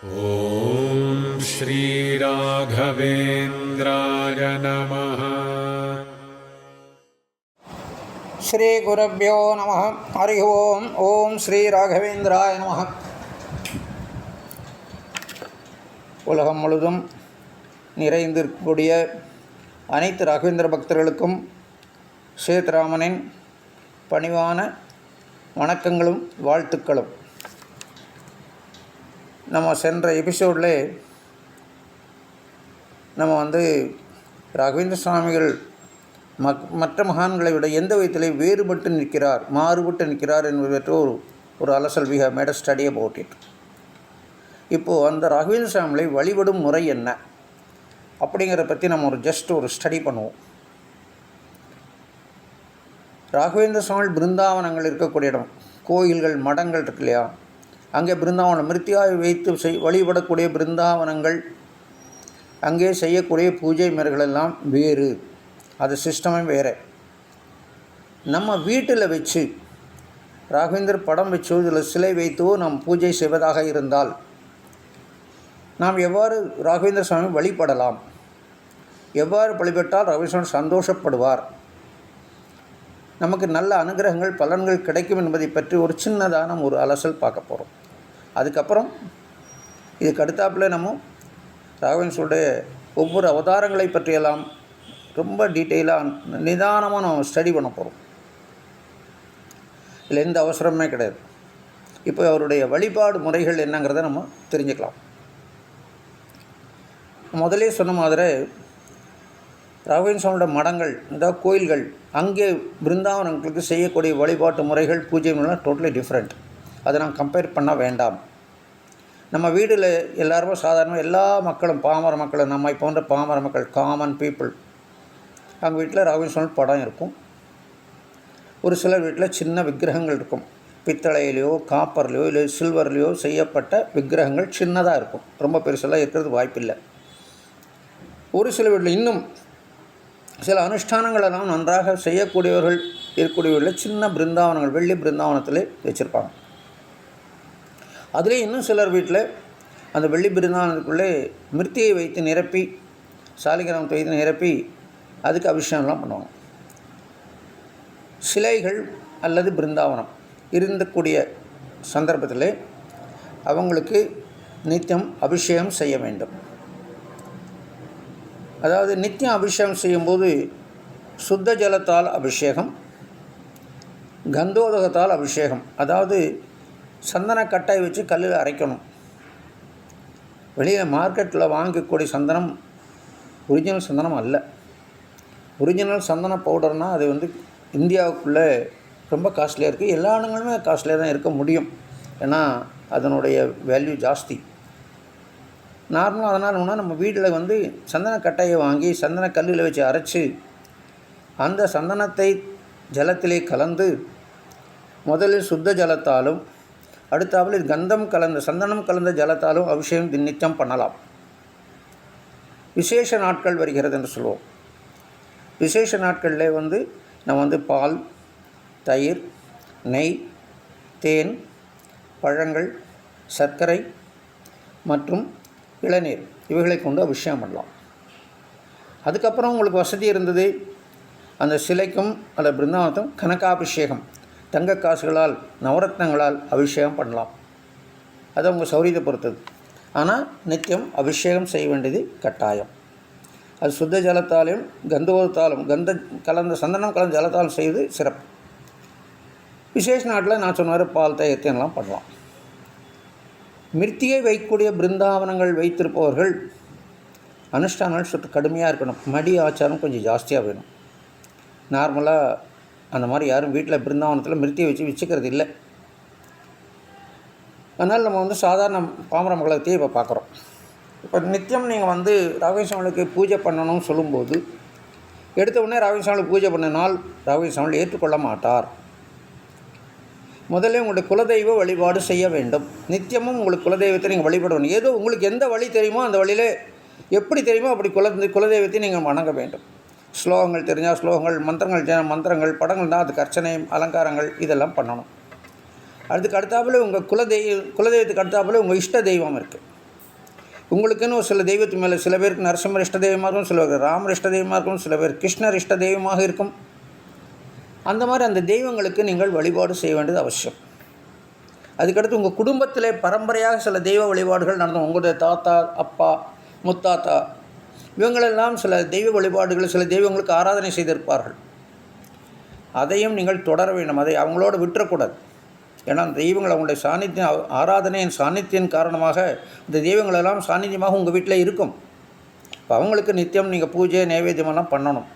ॐ श्रीराघवेन्द्राय नमः। श्रीगुरुभ्यो नमः। हरि ओम्। ओम श्री ராகவேந்திராய நமः. உலகம் முழுதும் நிறைந்திருக்கக்கூடிய அனைத்து ராகவேந்திர பக்தர்களுக்கும் சேத்ராமனின் பணிவான வணக்கங்களும் வாழ்த்துக்களும். நம்ம சென்ற எபிசோடில் நம்ம ராகவேந்திர சுவாமிகள் மற்ற மகான்களை விட எந்த விதத்திலே வேறுபட்டு நிற்கிறார், மாறுபட்டு நிற்கிறார் என்பது பற்றி ஒரு அலசல் we have made a study about it. இப்போது அந்த ராகவேந்திர சுவாமிகளை வழிபடும் முறை என்ன அப்படிங்கிறத பற்றி நம்ம ஒரு ஸ்டடி பண்ணுவோம். ராகவேந்திர சுவாமி பிருந்தாவனங்கள் இருக்கக்கூடிய இடம், கோயில்கள், மடங்கள் இருக்கு இல்லையா, அங்கே பிருந்தாவனம் மிருத்தியாவை வைத்து வழிபடக்கூடிய பிருந்தாவனங்கள், அங்கே செய்யக்கூடிய பூஜை முறைகளெல்லாம் வேறு, அது சிஸ்டமே வேறு. நம்ம வீட்டில் வச்சு ராகவேந்தர் படம் வச்சோ இதில் சிலை வைத்தோ நாம் பூஜை செய்வதாக இருந்தால் நாம் எவ்வாறு ராகவேந்திர சுவாமி வழிபடலாம், எவ்வாறு வழிபட்டால் ராகவேந்திர சுவாமி சந்தோஷப்படுவார், நமக்கு நல்ல அனுகிரகங்கள் பலன்கள் கிடைக்கும் என்பதை பற்றி ஒரு சின்னதான ஒரு அலசல் பார்க்க போகிறோம். அதுக்கப்புறம் இதுக்கு அடுத்தாப்பில் நம்ம ராகவேந்திரனுடைய ஒவ்வொரு அவதாரங்களை பற்றியெல்லாம் ரொம்ப டீட்டெயிலாக நிதானமாக நம்ம ஸ்டடி பண்ண போகிறோம். இதில் எந்த அவசரமே கிடையாது. இப்போ அவருடைய வழிபாடு முறைகள் என்னங்கிறத நம்ம தெரிஞ்சுக்கலாம். முதலே சொன்ன மாதிரி ராகவேந்திர சுவாமியோட மடங்கள், அதாவது கோயில்கள், அங்கே பிருந்தாவனங்களுக்கு செய்யக்கூடிய வழிபாட்டு முறைகள், பூஜை முறைகள் டோட்டலி டிஃப்ரெண்ட். அதை நான் கம்பேர் பண்ண வேண்டாம். நம்ம வீட்டில் எல்லாருமே சாதாரணமாக எல்லா மக்களும், பாமர மக்களும், நம்மை போன்ற பாமர மக்கள், காமன் பீப்புள், அவங்க வீட்டில் ராகவேந்திர சுவாமி படம் இருக்கும். ஒரு சிலர் வீட்டில் சின்ன விக்கிரகங்கள் இருக்கும். பித்தளையிலையோ காப்பர்லையோ இல்லை சில்வர்லேயோ செய்யப்பட்ட விக்கிரகங்கள் சின்னதாக இருக்கும், ரொம்ப பெருசெல்லாம் இருக்கிறது வாய்ப்பில்லை. ஒரு சில வீட்டில் இன்னும் சில அனுஷ்டானங்களெல்லாம் நன்றாக செய்யக்கூடியவர்கள் இருக்கக்கூடியவர்கள் சின்ன பிருந்தாவனங்கள், வெள்ளி பிருந்தாவனத்தில் வச்சுருப்பாங்க. அதிலே இன்னும் சிலர் வீட்டில் அந்த வெள்ளி பிருந்தாவனத்துக்குள்ளே மிருத்தியை வைத்து நிரப்பி, சாலிகிராமத்தை வைத்து நிரப்பி அதுக்கு அபிஷேகம்லாம் பண்ணுவாங்க. சிலைகள் அல்லது பிருந்தாவனம் இருந்தக்கூடிய சந்தர்ப்பத்தில் அவங்களுக்கு நித்தியம் அபிஷேகம் செய்ய வேண்டும். அதாவது நித்தியம் அபிஷேகம் செய்யும்போது சுத்த ஜலத்தால் அபிஷேகம், கந்தோதகத்தால் அபிஷேகம். அதாவது சந்தன கட்டாய் வச்சு கல்லில் அரைக்கணும். வெளியில் மார்க்கெட்டில் வாங்கக்கூடிய சந்தனம் ஒரிஜினல் சந்தனம் அல்ல. ஒரிஜினல் சந்தன பவுடர்னால் அது இந்தியாவுக்குள்ளே ரொம்ப காஸ்ட்லியாக இருக்குது. எல்லா இடங்களுமே காஸ்ட்லியாக தான் இருக்க முடியும், ஏன்னா அதனுடைய வேல்யூ ஜாஸ்தி. நார்மலாக அதனால் நம்ம வீட்டில் சந்தன கட்டையை வாங்கி சந்தன கல்லில் வச்சு அரைச்சி அந்த சந்தனத்தை ஜலத்திலே கலந்து முதலில் சுத்த ஜலத்தாலும் அடுத்தாவில் கந்தம் கலந்த சந்தனம் கலந்த ஜலத்தாலும் அபிஷேகம் நித்தியம் பண்ணலாம். விசேஷ நாட்கள் வருகிறது என்று சொல்லுவோம். விசேஷ நாட்களில் நம்ம பால், தயிர், நெய், தேன், பழங்கள், சர்க்கரை மற்றும் இளநீர் இவைகளை கொண்டு அபிஷேகம் பண்ணலாம். அதுக்கப்புறம் உங்களுக்கு வசதி இருந்தது, அந்த சிலைக்கும் அல்லது பிருந்தாவனத்தும் கனகாபிஷேகம், தங்க காசுகளால், நவரத்னங்களால் அபிஷேகம் பண்ணலாம். அது உங்கள் சௌரியத்தை பொறுத்தது. ஆனால் நித்தியம் அபிஷேகம் செய்ய வேண்டியது கட்டாயம். அது சுத்த ஜலத்தாலும் கந்தோதத்தாலும், கலந்த சந்தனம் கலந்த ஜலத்தாலும் செய்வது சிறப்பு. விசேஷ நாட்டில் நான் சொன்ன பால், தயிர், தேனெல்லாம் பண்ணலாம். மிருத்தியை வைக்கக்கூடிய பிருந்தாவனங்கள் வைத்திருப்பவர்கள் அனுஷ்டானங்கள் சற்று கடுமையாக இருக்கணும். மடி ஆச்சாரம் கொஞ்சம் ஜாஸ்தியாக வேணும். நார்மலாக அந்த மாதிரி யாரும் வீட்டில் பிருந்தாவனத்தில் மிருத்தியை வச்சுக்கிறது இல்லை. அதனால் நம்ம சாதாரண பாமர மகளத்தையே இப்போ பார்க்குறோம். இப்போ நித்தியம் நீங்கள் ராகவேந்திர சுவாமிகளுக்கு பூஜை பண்ணணும்னு சொல்லும்போது எடுத்த உடனே ராகவேந்திர சுவாமிகளுக்கு பூஜை பண்ணினால் ராகவேந்திர சுவாமிகள் ஏற்றுக்கொள்ள மாட்டார். முதல்ல உங்களுடைய குலதெய்வ வழிபாடு செய்ய வேண்டும். நித்தியமும் உங்களுக்கு குலதெய்வத்தை நீங்கள் வழிபடணும். ஏதோ உங்களுக்கு எந்த வழி தெரியுமோ அந்த வழியில், எப்படி தெரியுமோ அப்படி குலதெய்வத்தை நீங்கள் வணங்க வேண்டும். ஸ்லோகங்கள் தெரிஞ்சால் ஸ்லோகங்கள், மந்திரங்கள் தெரிஞ்சால் மந்திரங்கள், படங்கள் தான் அதுக்கு அர்ச்சனை, அலங்காரங்கள் இதெல்லாம் பண்ணணும். அதுக்கு அடுத்தாப்புல உங்கள் குலதெய்வத்துக்கு அடுத்தாப்புல உங்கள் இஷ்ட தெய்வம் இருக்குது. உங்களுக்குன்னு ஒரு சில தெய்வத்து மேலே சில பேருக்கு நரசிம்மர் இஷ்ட தெய்வமாக இருக்கும், சில பேருக்கு ராமர் இஷ்ட தெய்வமாக இருக்கும், சில பேர் கிருஷ்ணர் இஷ்ட தெய்வமாக இருக்கும். அந்த மாதிரி அந்த தெய்வங்களுக்கு நீங்கள் வழிபாடு செய்ய வேண்டியது அவசியம். அதுக்கடுத்து உங்கள் குடும்பத்திலே பரம்பரையாக சில தெய்வ வழிபாடுகள் நடந்தோம். உங்களுடைய தாத்தா, அப்பா, முத்தாத்தா இவங்களெல்லாம் சில தெய்வ வழிபாடுகள், சில தெய்வங்களுக்கு ஆராதனை செய்திருப்பார்கள். அதையும் நீங்கள் தொடர வேண்டும். அதை அவங்களோட விட்டுறக்கூடாது. ஏன்னா அந்த தெய்வங்கள் அவங்களுடைய சாநித்தியம், ஆராதனையின் சாநித்தியின் காரணமாக இந்த தெய்வங்களெல்லாம் சாநித்தியமாக உங்கள் வீட்டில் இருக்கும். இப்போ அவங்களுக்கு நித்தியம் நீங்கள் பூஜை நைவேத்தியமெல்லாம் பண்ணணும்.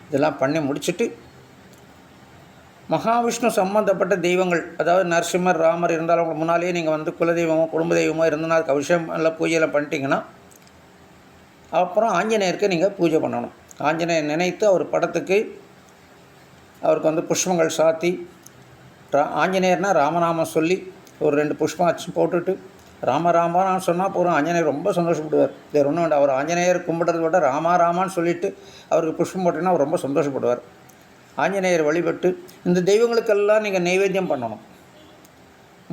இதெல்லாம் பண்ணி முடிச்சுட்டு மகாவிஷ்ணு சம்பந்தப்பட்ட தெய்வங்கள், அதாவது நரசிம்மர், ராமர் இருந்தாலும் அவங்க முன்னாலேயே நீங்கள் வந்து குலதெய்வமோ குடும்ப தெய்வமோ இருந்தனா அதுக்கு அபிஷேகம் எல்லாம் பூஜையெல்லாம் பண்ணிட்டீங்கன்னா அப்புறம் ஆஞ்சநேயருக்கு நீங்கள் பூஜை பண்ணணும். ஆஞ்சநேயர் நினைத்து அவர் படத்துக்கு அவருக்கு வந்து புஷ்பங்கள் சாத்தி, ஆஞ்சநேயர்னால் ராமநாமம் சொல்லி ஒரு 2 புஷ்பம் அச்சு போட்டுட்டு ராமராமான்னு சொன்னால் போகிறோம். ஆஞ்சநேயர் ரொம்ப சந்தோஷப்படுவார். வேறு ஒன்றும் வேண்டாம். அவர் ஆஞ்சநேயர் கும்பிட்றத விட ராமான்னு சொல்லிவிட்டு அவருக்கு புஷ்பம் போட்டிங்கன்னா அவர் ரொம்ப சந்தோஷப்படுவார். ஆஞ்சநேயர் வழிபட்டு இந்த தெய்வங்களுக்கெல்லாம் நீங்கள் நைவேத்தியம் பண்ணணும்.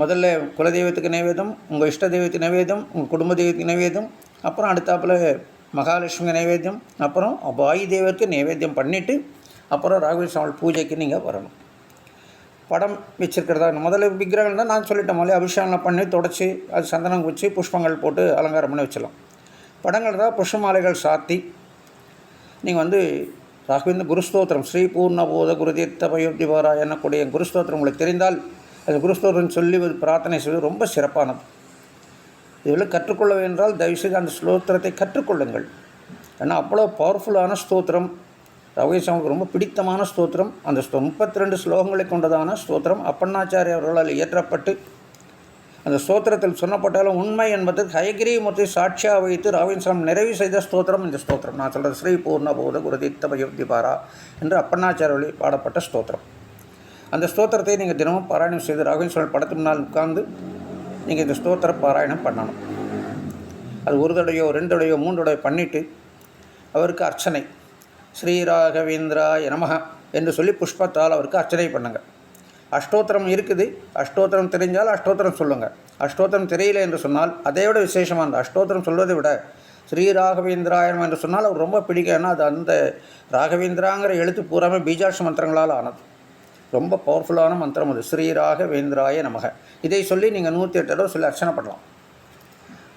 முதல்ல குலதெய்வத்துக்கு நைவேத்தியம், உங்கள் இஷ்ட தெய்வத்துக்கு நைவேத்தியம், உங்கள் குடும்ப தெய்வத்துக்கு நைவேத்தியம், அப்புறம் அடுத்தாப்பில் மகாலட்சுமி நைவேத்தியம், அப்புறம் வாயு தேவருக்கு நைவேத்தியம் பண்ணிவிட்டு அப்புறம் ராகவேந்திர பூஜைக்கு நீங்கள் வரணும். படம் வச்சுருக்கிறதா முதல்ல விக்கிரகங்கள் தான் நான் சொல்லிட்டேன். முதல்ல அபிஷேகம்லாம் பண்ணி தொடச்சி அது சந்தனம் வச்சு புஷ்பங்கள் போட்டு அலங்காரம் பண்ணி வச்சிடலாம். படங்கள் தான் புஷ்ப மாலைகள் சாத்தி நீங்கள் வந்து ராகவேந்திர குருஸ்தோத்திரம் ஸ்ரீ பூர்ணபோத குருதீர்த்த பயோத்திவாரா என்னக்கூடிய குருஸ்தோத்திரம் உங்களுக்கு தெரிந்தால் அது குருஸ்தோத்திரம் சொல்லி பிரார்த்தனை செய்வது ரொம்ப சிறப்பானது. இதில் கற்றுக்கொள்ள வேண்டால் தயவுசெய்து அந்த ஸ்தோத்திரத்தை கற்றுக்கொள்ளுங்கள். ஏன்னா அவ்வளோ பவர்ஃபுல்லான ஸ்தோத்திரம். ராகவேந்திரனுக்கு ரொம்ப பிடித்தமான ஸ்தோத்திரம். அந்த 32 ஸ்லோகங்களை கொண்டதான ஸ்தோத்திரம் அப்பண்ணாச்சாரிய அவர்களால் இயற்றப்பட்டு அந்த ஸ்தோத்திரத்தில் சொன்னப்பட்டாலும் உண்மை என்பதற்கு ஹயகிரீமூர்த்தி சாட்சியாக வைத்து ராகவேந்திரம் நிறைவு செய்த ஸ்தோத்திரம் இந்த ஸ்தோத்திரம். நான் சொல்கிறது ஸ்ரீ பூர்ணபோத குருதீர்த்த பயோத்திபாரா என்று அப்பண்ணாச்சாரியர்களில் பாடப்பட்ட ஸ்தோத்திரம். அந்த ஸ்தோத்திரத்தை நீங்கள் தினமும் பாராயணம் செய்து ராகவேந்திரம் படத்து முன்னால் உட்கார்ந்து நீங்கள் இந்த ஸ்தோத்திர பாராயணம் பண்ணணும். அது 1 தடவையோ 2 தடவையோ 3 தடவை பண்ணிவிட்டு அவருக்கு அர்ச்சனை ஸ்ரீராகவேந்திராய நமஹ என்று சொல்லி புஷ்பத்தால் அவருக்கு அர்ச்சனை பண்ணுங்கள். அஷ்டோத்திரம் இருக்குது. அஷ்டோத்திரம் தெரிஞ்சால் அஷ்டோத்திரம் சொல்லுங்கள். அஷ்டோத்திரம் தெரியல என்று சொன்னால் அதை விட விசேஷமாக அந்த அஷ்டோத்திரம் சொல்வதை விட ஸ்ரீராகவேந்திராயனம் என்று சொன்னால் அவர் ரொம்ப பிடிக்கும். ஏன்னா அது அந்த ராகவேந்திராங்கிற எழுத்து பூராமே பீஜாட்ச மந்திரங்களால் ஆனது. ரொம்ப பவர்ஃபுல்லான மந்திரம் அது. ஸ்ரீராகவேந்திராய நமக. இதை சொல்லி நீங்கள் 108 தடவை சொல்லி அர்ச்சனை பண்ணலாம்.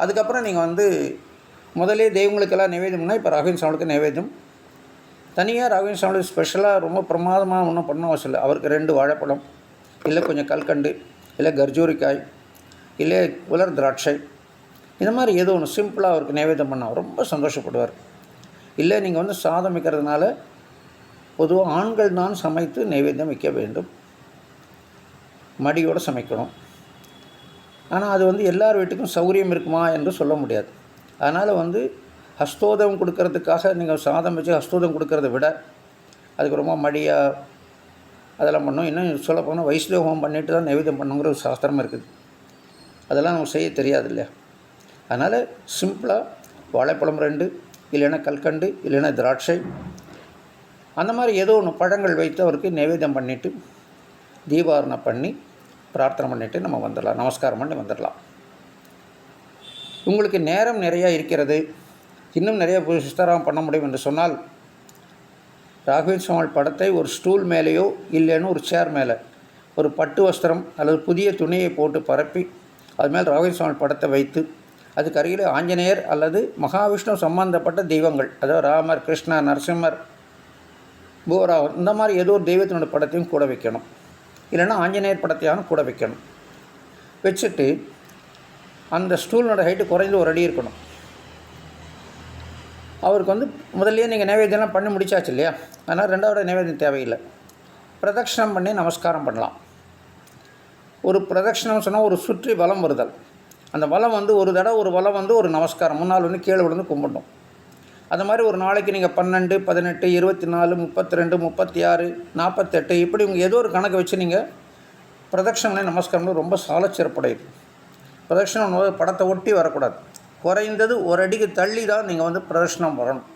அதுக்கப்புறம் நீங்கள் வந்து முதலே தெய்வங்களுக்கெல்லாம் நைவேத்தியம்னா இப்போ ராகவேந்திர சாமிக்கு நைவேத்தியம் தனியாக ராகவேந்திர சாமிக்கு ஸ்பெஷலாக ரொம்ப பிரமாதமாக ஒன்றும் பண்ண அவசியம் இல்லை. அவருக்கு 2 வாழைப்பழம், இல்லை கொஞ்சம் கல்கண்டு, இல்லை கர்ஜூரிக்காய், இல்லை உலர் திராட்சை, இந்த மாதிரி ஏதோ ஒன்று சிம்பிளாக அவருக்கு நைவேத்தியம் பண்ணால் ரொம்ப சந்தோஷப்படுவார். இல்லை நீங்கள் வந்து சாதம் வைக்கிறதுனால பொதுவாக ஆண்கள் தான் சமைத்து நைவேத்தியம் வைக்க வேண்டும். மடியோடு சமைக்கணும். ஆனால் அது வந்து எல்லார் வீட்டுக்கும் சௌகரியம் இருக்குமா என்று சொல்ல முடியாது. அதனால் வந்து ஹஸ்தோதம் கொடுக்கறதுக்காக நீங்கள் சாதம் வச்சு ஹஸ்தோதம் கொடுக்கறத விட அதுக்கு ரொம்ப மடியாக அதெல்லாம் பண்ணணும். இன்னும் சொல்ல போனால் வைஷ்ணவ ஹோமம் பண்ணிட்டு தான் நைவேத்தியம் பண்ணுங்கிற ஒரு சாஸ்திரம் இருக்குது. அதெல்லாம் நமக்கு செய்ய தெரியாது இல்லையா. அதனால் சிம்பிளாக வாழைப்பழம் 2, இல்லைன்னா கல்கண்டு, இல்லைன்னா திராட்சை, அந்த மாதிரி ஏதோ ஒன்று பழங்கள் வைத்து அவருக்கு நைவேத்தியம் பண்ணிவிட்டு தீபாரணை பண்ணி பிரார்த்தனை பண்ணிவிட்டு நம்ம வந்துடலாம். நமஸ்காரம் பண்ணி வந்துடலாம். உங்களுக்கு நேரம் நிறையா இருக்கிறது, இன்னும் நிறைய விஸ்தாரம் பண்ண முடியும் என்று சொன்னால் ராகவேந்திர சுவாமி படத்தை ஒரு ஸ்டூல் மேலேயோ இல்லைன்னு ஒரு சேர் மேலே ஒரு பட்டு வஸ்திரம் அல்லது புதிய துணியை போட்டு பரப்பி அது மேல் ராகவேந்திர சுவாமி படத்தை வைத்து அதுக்கு அருகில் ஆஞ்சநேயர் அல்லது மகாவிஷ்ணு சம்பந்தப்பட்ட தெய்வங்கள், அதாவது ராமர், கிருஷ்ணர், நரசிம்மர், பூராவர், இந்த மாதிரி ஏதோ ஒரு தெய்வத்தினுடைய படத்தையும் கூட வைக்கணும். இல்லைன்னா ஆஞ்சநேயர் படத்தையான கூட வைக்கணும். வச்சுட்டு அந்த ஸ்டூலோட ஹைட்டு குறைந்து 1 அடி இருக்கணும். அவருக்கு வந்து முதல்லையே நீங்கள் நைவேத்தியம்லாம் பண்ணி முடிச்சாச்சு இல்லையா. அதனால் 2வது நைவேத்தியம் தேவையில்லை. பிரதட்சணம் பண்ணி நமஸ்காரம் பண்ணலாம். ஒரு பிரதட்சணம் சொன்னால் ஒரு சுற்றி வலம் வருதல். அந்த வலம் வந்து ஒரு தடவை ஒரு வலம் வந்து ஒரு நமஸ்காரம், முன்னால் வந்து கீழே விழுந்து கும்பிடணும். அது மாதிரி ஒரு நாளைக்கு நீங்கள் 12, 18, 24, 32, 36, 48 இப்படி உங்கள் ஏதோ ஒரு கணக்கு வச்சு நீங்கள் பிரதட்சணம் நமஸ்காரம் ரொம்ப சாலச்சிறப்புடையது. பிரதட்சணம் படத்தை ஒட்டி வரக்கூடாது. குறைந்தது 1 அடிக்கு தள்ளி தான் நீங்கள் வந்து பிரதட்சணம் வரணும்.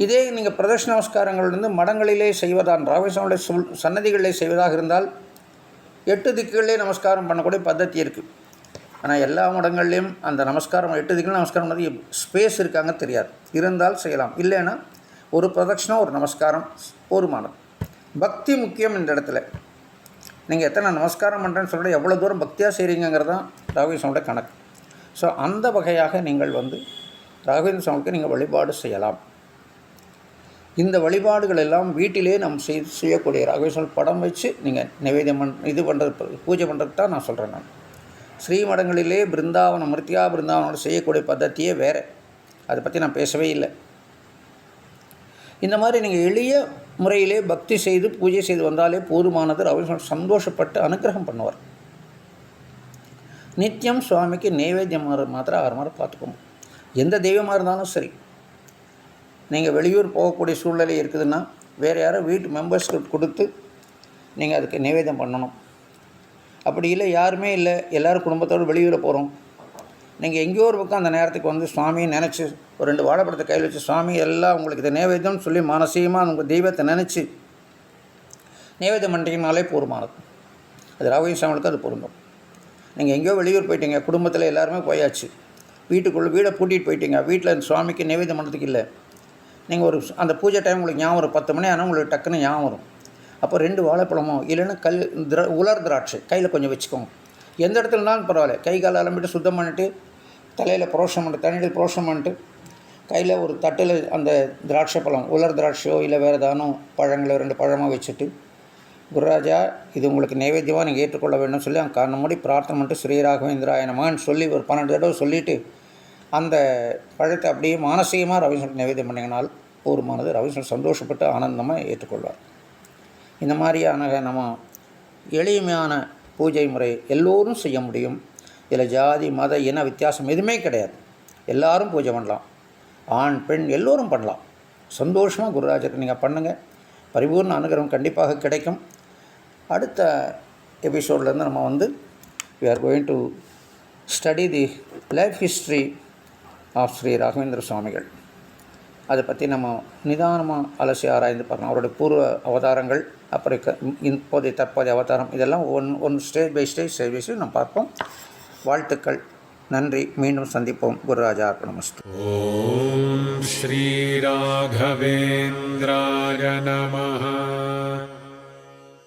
இதே நீங்கள் பிரதட்சண நமஸ்காரங்கள் வந்து மடங்களிலே செய்வதான் ராகவேந்திர சன்னதிகளிலே செய்வதாக இருந்தால் 8 திக்குகளிலே நமஸ்காரம் பண்ணக்கூடிய பద్ధதி இருக்குது. ஆனால் எல்லா மடங்கள்லேயும் அந்த நமஸ்காரம் 8 திக்கிலும் நமஸ்காரம் மாதிரி ஸ்பேஸ் இருக்காங்க தெரியாது. இருந்தால் செய்யலாம். இல்லைன்னா ஒரு பிரதட்சணம் ஒரு நமஸ்காரம் போதுமானது. பக்தி முக்கியம் இந்த இடத்துல. நீங்கள் எத்தனை நமஸ்காரம் பண்ணுறேன்னு சொல்லிட்டு எவ்வளோ தூரம் பக்தியாக செய்கிறீங்கிறது தான் ராகவேந்திர சுவாமியோட கணக்கு. ஸோ அந்த வகையாக நீங்கள் ராகவேந்திர சுவாமிக்கு நீங்கள் வழிபாடு செய்யலாம். இந்த வழிபாடுகள் எல்லாம் வீட்டிலே நம்ம செய்யக்கூடிய ராகவேந்திர சுவாமி படம் வச்சு நீங்கள் நிவேதியம் இது பண்ணுறது பூஜை பண்ணுறது தான் நான் சொல்கிறேன். நான் ஸ்ரீமடங்களிலே பிருந்தாவனம் மிருத்தியா பிருந்தாவனோட செய்யக்கூடிய பద్ధதியே வேறு. அதை பற்றி நான் பேசவே இல்லை. இந்த மாதிரி நீங்கள் எளிய முறையிலே பக்தி செய்து பூஜை செய்து வந்தாலே போதுமானது. ராகவேந்திர சுவாமி சந்தோஷப்பட்டு அனுகிரகம் பண்ணுவார். நித்தியம் சுவாமிக்கு நைவேத்தியம் மாத்திரம் ஆறு மாதிரி பார்த்துக்கோங்க. எந்த தெய்வமாக இருந்தாலும் சரி, நீங்கள் வெளியூர் போகக்கூடிய சூழ்நிலை இருக்குதுன்னா வேறு யாரோ வீட்டு மெம்பர்ஸ்க்கு கொடுத்து நீங்கள் அதுக்கு நைவேத்தியம் பண்ணணும். அப்படி இல்லை, யாருமே இல்லை, எல்லோரும் குடும்பத்தோடு வெளியூரில் போகிறோம், நீங்கள் எங்கேயோ ஒரு பக்கம் அந்த நேரத்துக்கு சுவாமியை நினச்சி ஒரு 2 வாழைப்பழத்தை கையில் வச்சு சுவாமி எல்லாம் உங்களுக்கு இதை நைவேத்தியம்னு சொல்லி மானசீகமாக உங்கள் தெய்வத்தை நினச்சி நைவேத்தியம் பண்ணுறீங்கனாலே போதுமானது. அது ராகவேந்திர சுவாமிகளுக்கு அது பொருந்தும். நீங்கள் எங்கேயோ வெளியூர் போயிட்டீங்க, குடும்பத்தில் எல்லாருமே போயாச்சு, வீட்டுக்குள்ளே வீடை பூட்டிகிட்டு போயிட்டீங்க, வீட்டில் சுவாமிக்கு நைவேத்தியம் பண்ணுறதுக்கு இல்லை. நீங்கள் அந்த பூஜை டைம் உங்களுக்கு ஞாபகம் வரும், 10 மணி ஆனால் உங்களுக்கு டக்குன்னு ஞாபகம் வரும். அப்போ 2 வாழைப்பழமோ இல்லைன்னா உலர் திராட்சை கையில் கொஞ்சம் வச்சுக்கோங்க. எந்த இடத்துல இருந்தாலும் பரவாயில்ல, கை கால் அலம்பிட்டு சுத்தம் பண்ணிவிட்டு தலையில் புரோஷம் பண்ணிட்டு தண்ணியில் புரோஷம் பண்ணிட்டு கையில் ஒரு தட்டில் அந்த திராட்சை பழம் உலர் திராட்சையோ இல்லை வேறு ஏதானும் பழங்களோ 2 பழமாக வச்சுட்டு, குருராஜா இது உங்களுக்கு நைவேத்தியமாக நீங்கள் ஏற்றுக்கொள்ள வேண்டும் சொல்லி அவங்க காரணம் மூடி பிரார்த்தனை பண்ணிட்டு ஸ்ரீராகவேந்திராய நமன்னு சொல்லி ஒரு 12 தடவை சொல்லிவிட்டு அந்த பழத்தை அப்படியே மானசீகமாக ராகவேந்திர நைவேத்தியம் பண்ணிங்கனால் போதுமானது. ராகவேந்திர சந்தோஷப்பட்டு ஆனந்தமாக ஏற்றுக்கொள்வார். இந்த மாதிரியான நம்ம எளிமையான பூஜை முறை எல்லோரும் செய்ய முடியும். இதில் ஜாதி மத இன வித்தியாசம் எதுவுமே கிடையாது. எல்லோரும் பூஜை பண்ணலாம். ஆண் பெண் எல்லோரும் பண்ணலாம். சந்தோஷமாக குருராஜருக்கு நீங்கள் பண்ணுங்கள். பரிபூர்ண அனுகிரகம் கண்டிப்பாக கிடைக்கும். அடுத்த எபிசோட்லேருந்து நம்ம we are going to study the life history of Sri Raghavendra சுவாமிகள். அதை பற்றி நம்ம நிதானமாக அலசி ஆராய்ந்து பார்க்கலாம். அவருடைய பூர்வ அவதாரங்கள், அப்புறம் இப்போதைய தற்போதைய அவதாரம், இதெல்லாம் ஒன் ஸ்டேஜ் பை ஸ்டேஜ் நம்ம பார்ப்போம். வாழ்த்துக்கள். நன்றி. மீண்டும் சந்திப்போம். குருராஜா அர்ப்பணமஸ்து. ஓம் ஸ்ரீ ராகவேந்திராய நமஹ.